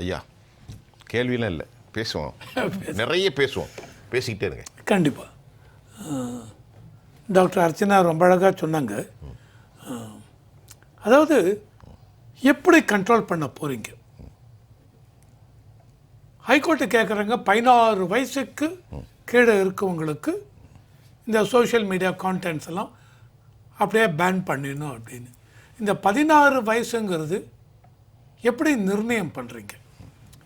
ஐயா கேள்வியெலாம் இல்லை, பேசுவோம், நிறைய பேசுவோம், பேசிக்கிட்டே இருங்க. கண்டிப்பாக. டாக்டர் அர்ச்சனா ரொம்ப அழகாக சொன்னாங்க. அதாவது எப்படி கண்ட்ரோல் பண்ண போகிறீங்க? ஹைகோர்ட்டு கேட்குறாங்க 16 வயசுக்கு கீழே இருக்கவங்களுக்கு இந்த சோஷியல் மீடியா கான்டென்ட்ஸ் எல்லாம் அப்படியே பேன் பண்ணிடணும் அப்படின்னு. இந்த 16 வயசுங்கிறது எப்படி நிர்ணயம் பண்ணுறீங்க?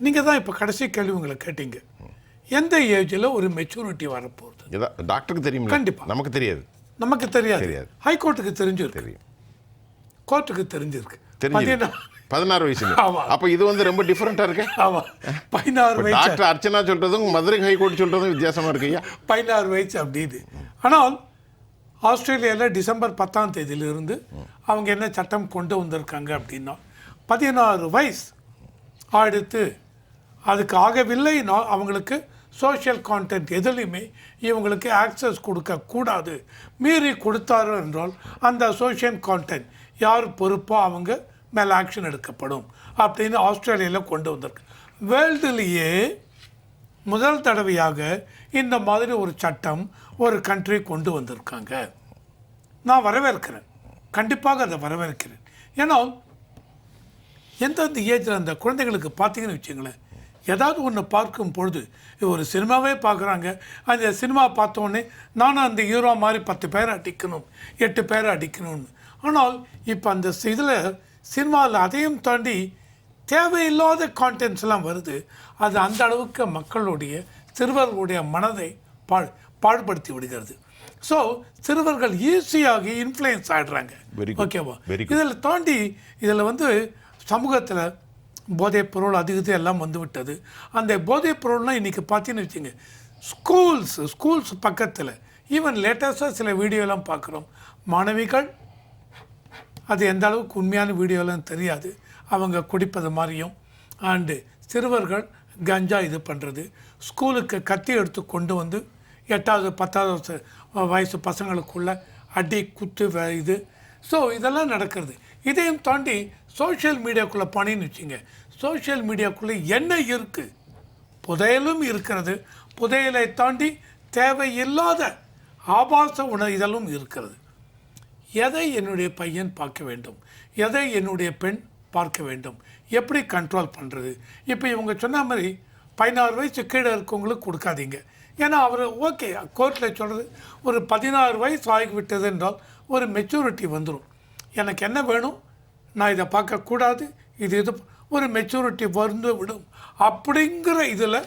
நீங்கள் தான் இப்போ கடைசி கேள்வி உங்களை கேட்டீங்க, எந்த ஏஜில் ஒரு மெச்சூரிட்டி வரப்போகுது? டாக்டருக்கு தெரியும், கண்டிப்பாக. நமக்கு தெரியாது. நமக்கு தெரியாது. ஹைகோர்ட்டுக்கு தெரிஞ்சிருக்கு, தெரியும், கோர்ட்டுக்கு தெரிஞ்சிருக்கு. 16 வயசு. அப்போ இது வந்து ரொம்ப டிஃப்ரெண்ட்டாக இருக்கு. ஆமாம், 16 வயசு. டாக்டர் அர்ச்சனா சொல்கிறதும் மதுரை ஹைகோர்ட் சொல்கிறதும் வித்தியாசமாக இருக்கு ஐயா. 16 வயசு அப்படின்னு. ஆனால் ஆஸ்திரேலியாவில் டிசம்பர் 10ஆம் தேதியிலிருந்து அவங்க என்ன சட்டம் கொண்டு வந்திருக்காங்க அப்படின்னா 16 வயசு அடுத்து அதுக்கு ஆகவில்லை, அவங்களுக்கு சோஷியல் கான்டென்ட் எதுலையுமே இவங்களுக்கு ஆக்சஸ் கொடுக்கக்கூடாது. மீறி கொடுத்தாரு என்றால் அந்த சோஷியல் கான்டென்ட் யார் பொறுப்போ அவங்க மேலே ஆக்ஷன் எடுக்கப்படும் அப்படின்னு ஆஸ்திரேலியாவில் கொண்டு வந்திருக்கு. வேர்ல்டுலேயே முதல் தடவையாக இந்த மாதிரி ஒரு சட்டம் ஒரு கண்ட்ரி கொண்டு வந்திருக்காங்க. நான் வரவேற்கிறேன், கண்டிப்பாக அதை வரவேற்கிறேன். ஏன்னா எந்தெந்த ஏஜில் அந்த குழந்தைங்களுக்கு பார்த்தீங்கன்னு வச்சுங்களேன், ஏதாவது ஒன்று பார்க்கும் பொழுது ஒரு சினிமாவே பார்க்குறாங்க, அந்த சினிமா பார்த்தோன்னே நானும் அந்த ஹீரோ மாதிரி 10 பேரை அடிக்கணும், 8 பேரை அடிக்கணும்னு. ஆனால் இப்போ அந்த இதில் சினிமாவில் அதையும் தாண்டி தேவையில்லாத கான்டென்ட்ஸ்லாம் வருது. அது அந்த அளவுக்கு மக்களுடைய சிறுவர்களுடைய மனதை பாழ்படுத்தி விடுகிறது. ஸோ சிறுவர்கள் ஈஸியாக இன்ஃப்ளூயன்ஸ் ஆகிடுறாங்க. ஓகேவா? இதில் தாண்டி இதில் வந்து சமூகத்தில் போதைப் பொருள் அதிகத்தை எல்லாம் வந்து விட்டது. அந்த போதைப் பொருள்லாம் இன்றைக்கி பார்த்தீங்கன்னு வச்சுங்க, ஸ்கூல்ஸ் பக்கத்தில் ஈவன் லேட்டஸ்ட்டாக சில வீடியோலாம் பார்க்குறோம். மாணவிகள் அது எந்த அளவுக்கு உண்மையான வீடியோலாம் தெரியாது, அவங்க குடிப்பது மாதிரியும், அண்டு சிறுவர்கள் கஞ்சா இது பண்ணுறது, ஸ்கூலுக்கு கத்தி எடுத்து கொண்டு வந்து 8வது 10வது வயசு பசங்களுக்குள்ள அடி குத்து இது. ஸோ இதெல்லாம் நடக்கிறது. இதையும் தாண்டி சோஷியல் மீடியாக்குள்ளே பண்ணின்னு வச்சுங்க, சோஷியல் மீடியாக்குள்ளே என்ன இருக்குது? புதையலும் இருக்கிறது, புதையலை தாண்டி தேவையில்லாத ஆபாச இதழும் இருக்கிறது. எதை என்னுடைய பையன் பார்க்க வேண்டும், எதை என்னுடைய பெண் பார்க்க வேண்டும், எப்படி கண்ட்ரோல் பண்ணுறது? இப்போ இவங்க சொன்ன மாதிரி 16 வயசு கீழே இருக்கவங்களுக்கு கொடுக்காதீங்க. ஏன்னா அவர் ஓகே, கோர்ட்டில் சொல்கிறது ஒரு 16 வயசு ஆகிவிட்டது என்றால் ஒரு மெச்சூரிட்டி வந்துடும். எனக்கு என்ன வேணும், நான் இதை பார்க்கக்கூடாது, இது ஒரு மெச்சூரிட்டி வந்து விடும் அப்படிங்கிற இதில்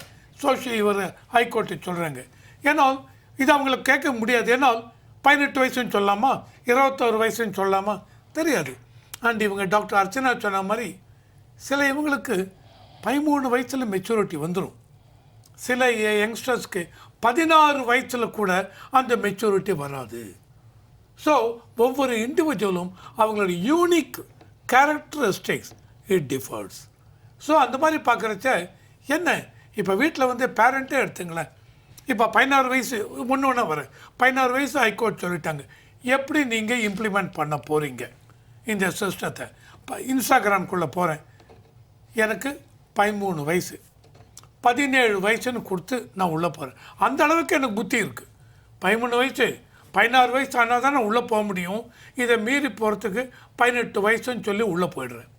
இவர் ஹைகோர்ட்டு சொல்கிறாங்க. ஏன்னால் இது அவங்களுக்கு கேட்க முடியாது. ஏன்னால் 18 வயசுன்னு சொல்லலாமா, 21 வயசுன்னு சொல்லலாமா தெரியாது. அண்ட் இவங்க டாக்டர் அர்ச்சனா சொன்ன மாதிரி சில இவங்களுக்கு 13 வயசில் மெச்சூரிட்டி வந்துடும். சில யங்ஸ்டர்ஸ்க்கு 16 வயசில் கூட அந்த மெச்சூரிட்டி வராது. ஸோ ஒவ்வொரு இண்டிவிஜுவலும் அவங்களோட unique characteristics it differs. So அந்த மாதிரி பார்க்குறச்ச என்ன, இப்போ வீட்டில் வந்து பேரண்ட்டே எடுத்துங்களேன், இப்போ 16 வயசு ஒன்று வரேன், 16 வயசு ஹைகோர்ட் சொல்லிட்டாங்க, எப்படி நீங்கள் இம்ப்ளிமெண்ட் பண்ண போகிறீங்க இந்த சிஸ்டத்தை? இப்போ இன்ஸ்டாகிராம்குள்ளே போகிறேன், எனக்கு 13 வயசு 17 வயசுன்னு கொடுத்து நான் உள்ளே போகிறேன். அந்த அளவுக்கு எனக்கு புத்தி இருக்குது. 13 வயசு 16 வயசு ஆனால் தான் நான் உள்ளே போக முடியும். இதை மீறி போகிறதுக்கு 18 வயசுன்னு சொல்லி உள்ளே போயிடுறேன்.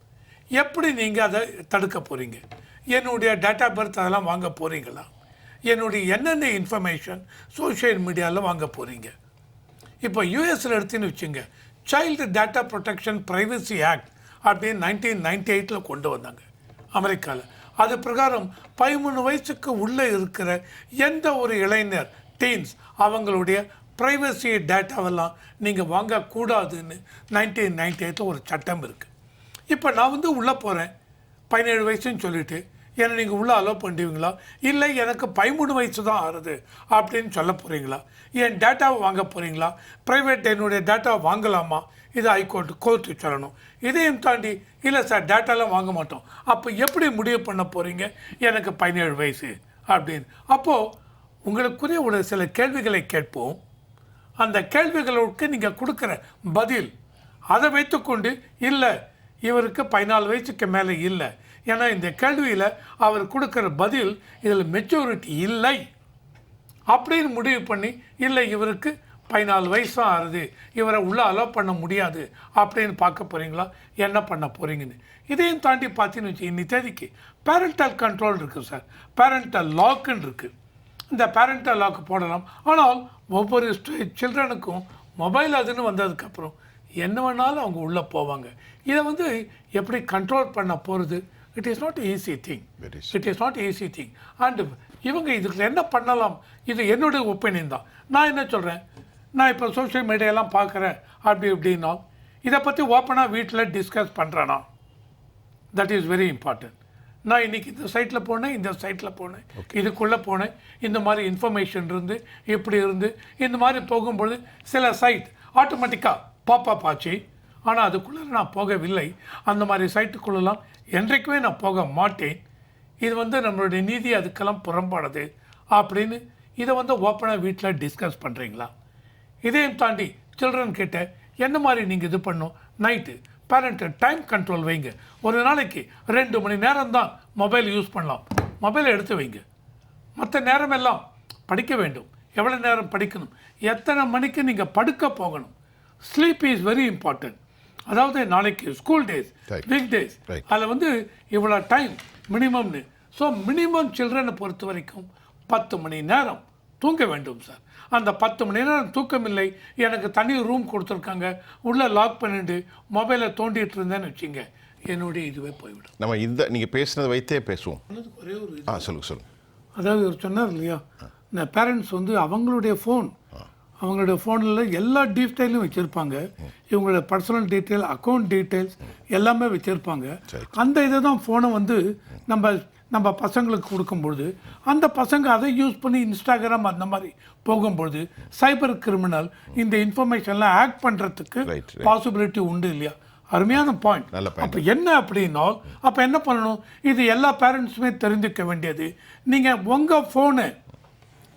எப்படி நீங்கள் அதை தடுக்க போகிறீங்க? என்னுடைய டேட்டா பர்த் அதெல்லாம் வாங்க போகிறீங்களா? என்னுடைய என்னென்ன இன்ஃபர்மேஷன் சோஷியல் மீடியாவில் வாங்க போகிறீங்க? இப்போ யூஎஸில் எடுத்துன்னு வச்சுங்க, child data protection privacy act அப்படின்னு 1998 கொண்டு வந்தாங்க அமெரிக்காவில். அது பிரகாரம் 13 வயசுக்கு உள்ளே இருக்கிற எந்த ஒரு இளைஞர் டீன்ஸ் அவங்களுடைய ப்ரைவசி டேட்டாவெல்லாம் நீங்கள் வாங்கக்கூடாதுன்னு 1998 ஒரு சட்டம் இருக்குது. இப்போ நான் வந்து உள்ளே போகிறேன் 17 வயசுன்னு சொல்லிவிட்டு என்னை நீங்கள் உள்ளே அலோவ் பண்ணுவீங்களா? இல்லை எனக்கு 13 வயசு தான் ஆறுது அப்படின்னு சொல்ல போகிறீங்களா? என் டேட்டாவை வாங்க போகிறீங்களா? ப்ரைவேட் என்னுடைய டேட்டாவை வாங்கலாமா? இது கோர்ட்டு சொல்லணும். இதையும் தாண்டி இல்லை சார் டேட்டாலாம் வாங்க மாட்டோம், அப்போ எப்படி முடிவு பண்ண போகிறீங்க எனக்கு 17 வயசு அப்படின்னு? அப்போது உங்களுக்குரிய ஒரு சில கேள்விகளை கேட்போம். அந்த கேள்விகளுக்கு நீங்கள் கொடுக்குற பதில் அதை வைத்துக்கொண்டு இல்லை இவருக்கு 14 வயசுக்கு மேலே இல்லை, ஏன்னா இந்த கேள்வியில் அவர் கொடுக்குற பதில் இதில் மெச்சூரிட்டி இல்லை அப்படின்னு முடிவு பண்ணி, இல்லை இவருக்கு 14 வயசு தான் ஆகுது, இவரை உள்ளே அலோவ் பண்ண முடியாது அப்படின்னு பார்க்க போகிறீங்களா, என்ன பண்ண போகிறீங்கன்னு. இதையும் தாண்டி பார்த்தீங்கன்னு வச்சு இன்னி தேதிக்கு பேரண்டல் கண்ட்ரோல் இருக்குது சார், பேரண்டல் லாக்குன்னு இருக்குது. இந்த பேரண்டல் லாக்கு போடலாம். ஆனால் ஒவ்வொரு சில்ட்ரனுக்கும் மொபைல் அதுன்னு வந்ததுக்கப்புறம் என்ன வேணாலும் அவங்க உள்ளே போவாங்க. இதை வந்து எப்படி கண்ட்ரோல் பண்ண போகிறது, it is not easy thing, it is not easy thing. And இவங்க இதுக்கு என்ன பண்ணலாம், இது என்னுடைய ஒப்பீனியன் தான். நான் என்ன சொல்கிறேன், நான் இப்போ சோஷியல் மீடியாலாம் பார்க்குறேன் அப்படி இப்படின்னா இதை பற்றி ஓப்பனாக வீட்டில் டிஸ்கஸ் பண்ணுறேன்னா, தட் இஸ் வெரி இம்பார்ட்டன்ட். நான் இன்றைக்கி இந்த சைட்டில் போனேன், இந்த சைட்டில் போனேன், இதுக்குள்ளே போனேன், இந்த மாதிரி இன்ஃபர்மேஷன் இருந்து இப்படி இருந்து இந்த மாதிரி போகும்பொழுது சில சைட் ஆட்டோமேட்டிக்காக பாப்பப் ஆச்சு. ஆனால் அதுக்குள்ளே நான் போகவில்லை. அந்த மாதிரி சைட்டுக்குள்ளெல்லாம் என்றைக்குமே நான் போக மாட்டேன். இது வந்து நம்மளுடைய நீதி அதுக்கெல்லாம் புறம்பானது அப்படின்னு இதை வந்து ஓப்பனாக வீட்டில் டிஸ்கஸ் பண்ணுறீங்களா? இதையும் தாண்டி சில்ட்ரன் கிட்ட என்ன மாதிரி நீங்கள் இது பண்ணும், நைட்டு பேரண்ட்டு டைம் கண்ட்ரோல் வைங்க. ஒரு நாளைக்கு 2 மணி நேரம் தான் மொபைல் யூஸ் பண்ணலாம், மொபைலை எடுத்து வைங்க. மற்ற நேரமெல்லாம் படிக்க வேண்டும். எவ்வளோ நேரம் படிக்கணும், எத்தனை மணிக்கு நீங்கள் படுக்க போகணும். Sleep is very important. அதாவது நாளைக்கு ஸ்கூல் டேஸ், வீக் டேஸ், அதில் வந்து இவ்வளோ டைம் மினிமம்னு. ஸோ மினிமம் சில்ட்ரனை பொறுத்த வரைக்கும் 10 மணி நேரம் தூங்க வேண்டும் சார். அந்த 10 மணி நேரம் தூக்கம் இல்லை, எனக்கு தனி ரூம் கொடுத்துருக்காங்க, உள்ளே லாக் பண்ணிட்டு மொபைலை தோண்டிட்டு இருந்தேன்னு வச்சுங்க, என்னுடைய இதுவே போய்விடும். நம்ம இந்த நீங்கள் பேசுனதை வைத்தே பேசுவோம். ஒரே ஒரு சொல்லுங்கள். அதாவது இவர் சொன்னார் இல்லையா, இந்த பேரண்ட்ஸ் வந்து அவங்களுடைய ஃபோனில் எல்லா டீட்டெயிலும் வச்சுருப்பாங்க. இவங்களோட பர்சனல் டீட்டெயில், அக்கௌண்ட் டீட்டெயில்ஸ் எல்லாமே வச்சுருப்பாங்க. அந்த இதை தான் ஃபோனை வந்து நம்ம பசங்களுக்கு கொடுக்கும்பொழுது அந்த பசங்க அதை யூஸ் பண்ணி இன்ஸ்டாகிராம் அந்த மாதிரி போகும்பொழுது சைபர் கிரிமினல் இந்த இன்ஃபர்மேஷன்லாம் ஆக்ட் பண்ணுறதுக்கு பாசிபிலிட்டி உண்டு இல்லையா? அருமையான பாயிண்ட். அப்போ என்ன அப்படின்னா, அப்போ என்ன பண்ணணும், இது எல்லா பேரண்ட்ஸுமே தெரிஞ்சுக்க வேண்டியது. நீங்கள் உங்கள் ஃபோனை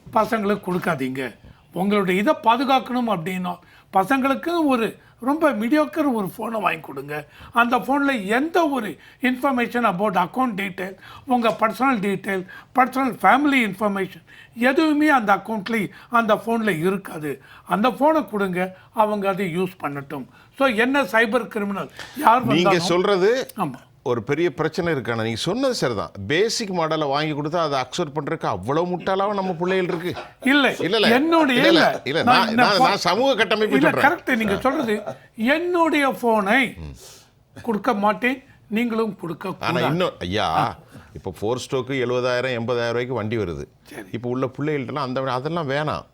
பசங்களுக்கு கொடுக்காதீங்க. உங்களுடைய இதை பாதுகாக்கணும் அப்படின்னா பசங்களுக்கு ஒரு ரொம்ப மீடியோக்கர் ஒரு ஃபோனை வாங்கி கொடுங்க. அந்த ஃபோனில் எந்த ஒரு இன்ஃபர்மேஷன் அபவுட் அக்கௌண்ட் டீட்டெயில், உங்கள் personal detail, personal family information எதுவுமே அந்த அக்கௌண்ட்லேயும் அந்த ஃபோனில் இருக்காது. அந்த ஃபோனை கொடுங்க, அவங்க அதை யூஸ் பண்ணட்டும். ஸோ என்ன சைபர் கிரிமினல் யார் நீங்கள் சொல்கிறது ஆமாம் ஒரு பெரிய பிரச்சனை இருக்கான. நீங்கள் சொன்னது சரிதான். பேசிக் மாடலை வாங்கி கொடுத்தா அதை அக்செப்ட் பண்ணுறதுக்கு அவ்வளோ முட்டாளாவும் நம்ம பிள்ளைகள் இருக்கு. இல்லை என்னுடைய இல்லை நான் சமூக கட்டமைப்பு கரெக்ட். நீங்கள் சொல்றது என்னுடைய ஃபோனை கொடுக்க மாட்டேன், நீங்களும் கொடுக்க. ஆனால் இன்னும் ஐயா, இப்போ 4 ஸ்டோக்கு 70,000 80,000 ரூபாய்க்கு வண்டி வருது. இப்போ உள்ள பிள்ளைகள்ட்டலாம் அதெல்லாம் வேணாம்,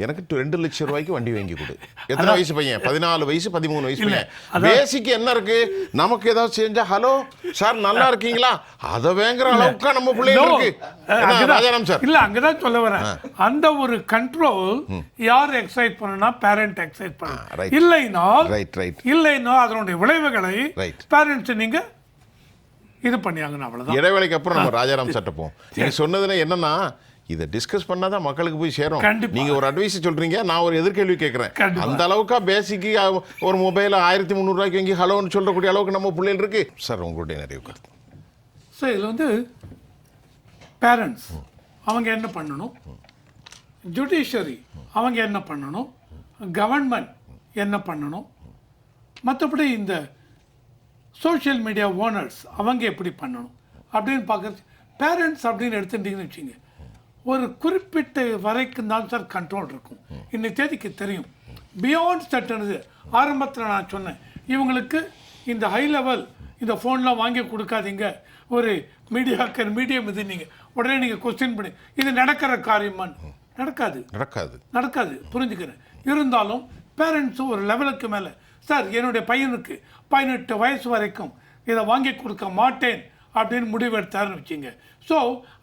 எனக்கு 2 லட்சம் ரூபாய்க்கு வண்டி வாங்கி கொடு. எத்தனை வயசு பையன்? 14 வயசு 13 வயசு பையன். பேசிக் என்ன இருக்கு, நமக்கு ஏதாவது செஞ்சா ஹலோ சார் நல்லா இருக்கீங்களா, அதை வேங்குற அளவுக்கு நம்ம பிள்ளைகளுக்கு ராஜாராம் சார். இல்ல அங்கதான் சொல்ல வரேன். அந்த ஒரு கண்ட்ரோல் யார் எக்ஸைட் பண்ணா, பேரண்ட் எக்ஸைட் பண்ண. இல்லைன்னா அதனுடைய விளைவுகளை பேரண்ட்ஸ் நீங்க இது பண்ணியாங்கன்னு அவ்வளவுதான். இடைவேளைக்கு அப்புறம் நம்ம ராஜாராம் சட்டை போவோம். நீங்க சொன்னதுல என்னன்னா, இதை டிஸ்கஸ் பண்ணாதான் மக்களுக்கு போய் சேரும். நீங்க ஒரு அட்வைஸ் சொல்றீங்க, நான் ஒரு எதிர்கேள்வி கேட்கறேன். அந்த அளவுக்கு பேசிக்கு ஒரு மொபைல் 1300 ரூபாய்க்கு வாங்கி ஹலோன்னு சொல்லக்கூடிய அளவுக்கு நம்ம பிள்ளைகள் இருக்கு சார். உங்களுடைய நிறைய கருத்து சார். இதில் வந்து பேரண்ட்ஸ் அவங்க என்ன பண்ணணும், ஜுடிஷியரி அவங்க என்ன பண்ணணும், கவர்மெண்ட் என்ன பண்ணணும், மற்றபடி இந்த சோஷியல் மீடியா ஓனர்ஸ் அவங்க எப்படி பண்ணணும் அப்படின்னு பார்க்குறது. பேரண்ட்ஸ் அப்படின்னு எடுத்துட்டீங்கன்னு வச்சுங்க, ஒரு குறிப்பிட்ட வரைக்கும் தான் சார் கண்ட்ரோல் இருக்கும். இன்னைக்கு தேதிக்கு தெரியும் பியாண்ட் சட்டனது. ஆரம்பத்தில் நான் சொன்னேன், இவங்களுக்கு இந்த ஹை லெவல் இந்த ஃபோன்லாம் வாங்கி கொடுக்காதீங்க, ஒரு மீடியம் இது. நீங்கள் உடனே நீங்கள் கொஸ்டின் பண்ணி இது நடக்கிற காரியமான்னு நடக்காது புரிஞ்சுக்கிறேன். இருந்தாலும் பேரண்ட்ஸும் ஒரு லெவலுக்கு மேலே, சார் என்னுடைய பையனுக்கு 18 வயசு வரைக்கும் இதை வாங்கி கொடுக்க மாட்டேன் அப்படின்னு முடிவெடுத்தாருன்னு வச்சுங்க. ஸோ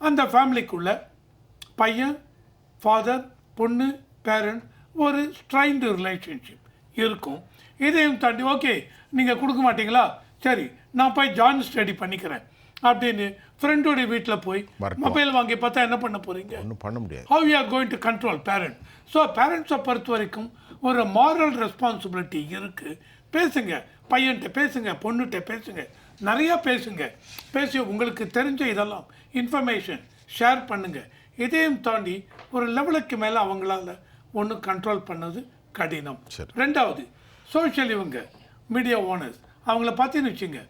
அந்த ஃபேமிலிக்குள்ளே பையன், ஃபாதர், பொண்ணு, பேரண்ட் ஒரு ஸ்ட்ரைன்டு ரிலேஷன்ஷிப் இருக்கும். இதையும் தாண்டி ஓகே நீங்கள் கொடுக்க மாட்டீங்களா, சரி நான் போய் ஜாயின் ஸ்டடி பண்ணிக்கிறேன் அப்படின்னு ஃப்ரெண்டோடைய வீட்டில் போய் மொபைல் வாங்கி பார்த்தா என்ன பண்ண போகிறீங்க? ஒன்றும் பண்ண முடியாது. How you are going to control parent? So பேரண்ட்ஸை பொறுத்த வரைக்கும் ஒரு மாரல் ரெஸ்பான்சிபிலிட்டி இருக்குது. பேசுங்க, பையன்கிட்ட பேசுங்க, பொண்ணுகிட்ட பேசுங்க, நிறையா பேசுங்க, பேசி உங்களுக்கு தெரிஞ்ச இதெல்லாம் இன்ஃபர்மேஷன் ஷேர் பண்ணுங்கள். இதையும் தாண்டி ஒரு லெவலுக்கு மேலே அவங்களால ஒன்று கண்ட்ரோல் பண்ணது கடினம். ரெண்டாவது, சோஷியல் இவங்க மீடியா ஓனர்ஸ் அவங்கள பார்த்தீங்கன்னு வச்சுங்க,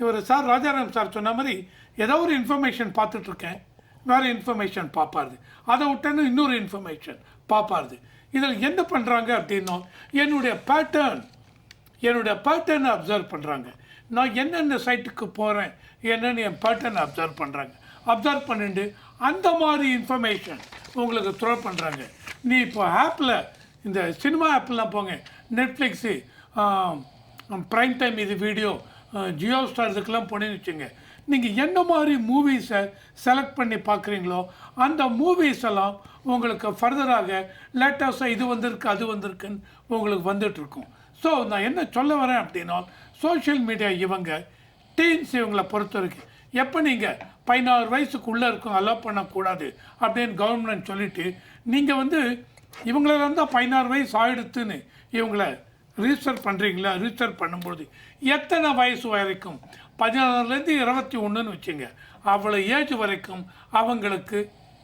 இவர் சார் ராஜாராம் சார் சொன்ன மாதிரி ஏதோ ஒரு இன்ஃபர்மேஷன் பார்த்துட்ருக்கேன், வேறு இன்ஃபர்மேஷன் பார்ப்பாருது, அதை விட்டேன்னு இன்னொரு இன்ஃபர்மேஷன் பார்ப்பாருது. இதில் என்ன பண்ணுறாங்க அப்படின்னா என்னுடைய பேட்டர்னை அப்சர்வ் பண்ணுறாங்க. நான் என்னென்ன சைட்டுக்கு போகிறேன் என்னென்னு என் பேட்டர்னை அப்சர்வ் பண்ணுறாங்க. அப்சர்வ் பண்ணிட்டு அந்த மாதிரி இன்ஃபர்மேஷன் உங்களுக்கு த்ரோ பண்ணுறாங்க. நீ இப்போ ஆப்பில் இந்த சினிமா ஆப்லாம் போங்க, நெட்ஃப்ளிக்ஸு, ப்ரைம் டைம் இது வீடியோ, ஜியோ ஸ்டார் இதுக்கெல்லாம் போனேன்னு வச்சுங்க, நீங்கள் என்ன மாதிரி மூவிஸை செலக்ட் பண்ணி பார்க்குறீங்களோ அந்த மூவிஸ் எல்லாம் உங்களுக்கு ஃபர்தராக லேட்டஸ்ட்டாக இது வந்திருக்கு அது வந்திருக்குன்னு உங்களுக்கு வந்துட்டுருக்கும். ஸோ நான் என்ன சொல்ல வரேன் அப்படின்னா, சோஷியல் மீடியா இவங்க டீன்ஸ் இவங்களை பொறுத்த வரைக்கும் எப்போ நீங்கள் 16 வயசுக்குள்ளே இருக்கும் அலோவ் பண்ணக்கூடாது அப்படின்னு கவர்மெண்ட் சொல்லிவிட்டு நீங்கள் வந்து இவங்களெல்லாம் தான் 16 வயசு ஆகிடுத்துன்னு இவங்கள ரிஜிஸ்டர் பண்ணுறீங்களா? ரிஜிஸ்டர் பண்ணும்போது எத்தனை வயசு வரைக்கும் 16லேருந்து 21ன்னு வச்சுங்க, அவ்வளோ ஏஜ் வரைக்கும் அவங்களுக்கு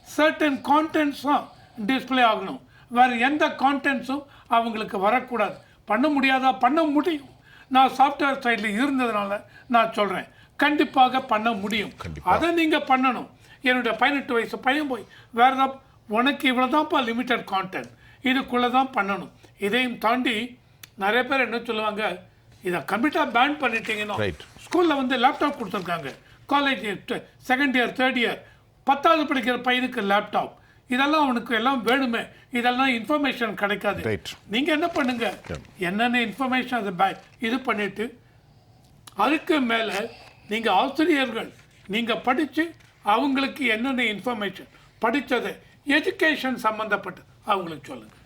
சர்டன் கான்டென்ட்ஸும் டிஸ்பிளே ஆகணும். வேறு எந்த கான்டென்ட்ஸும் அவங்களுக்கு வரக்கூடாது. பண்ண முடியாதா? பண்ண முடியும். நான் சாஃப்ட்வேர் சைடில் இருந்ததுனால நான் சொல்கிறேன், கண்டிப்பாக பண்ண முடியும். அதை நீங்கள் பண்ணணும். என்னுடைய 18 வயசு பையன் போய் வேறு தான், உனக்கு இவ்வளோ தான்ப்பா லிமிட்டட் கான்டென்ட், இதுக்குள்ளே தான் பண்ணணும். இதையும் தாண்டி நிறைய பேர் என்ன சொல்லுவாங்க, இதை கம்ப்ளீட்டாக பேன் பண்ணிட்டீங்கன்னா, ஸ்கூலில் வந்து லேப்டாப் கொடுத்துருக்காங்க, college second year third year 10வது படிக்கிற பையனுக்கு லேப்டாப், இதெல்லாம் அவனுக்கு எல்லாம் வேணுமே, இதெல்லாம் இன்ஃபர்மேஷன் கிடைக்காது. நீங்கள் என்ன பண்ணுங்க, என்னென்ன இன்ஃபர்மேஷன் அதை இது பண்ணிவிட்டு அதுக்கு மேலே நீங்கள் ஆசிரியர்கள் நீங்கள் படித்து அவங்களுக்கு என்னென்ன இன்ஃபர்மேஷன் படித்ததை எஜுகேஷன் சம்மந்தப்பட்டு அவங்களுக்கு சொல்லுங்கள்.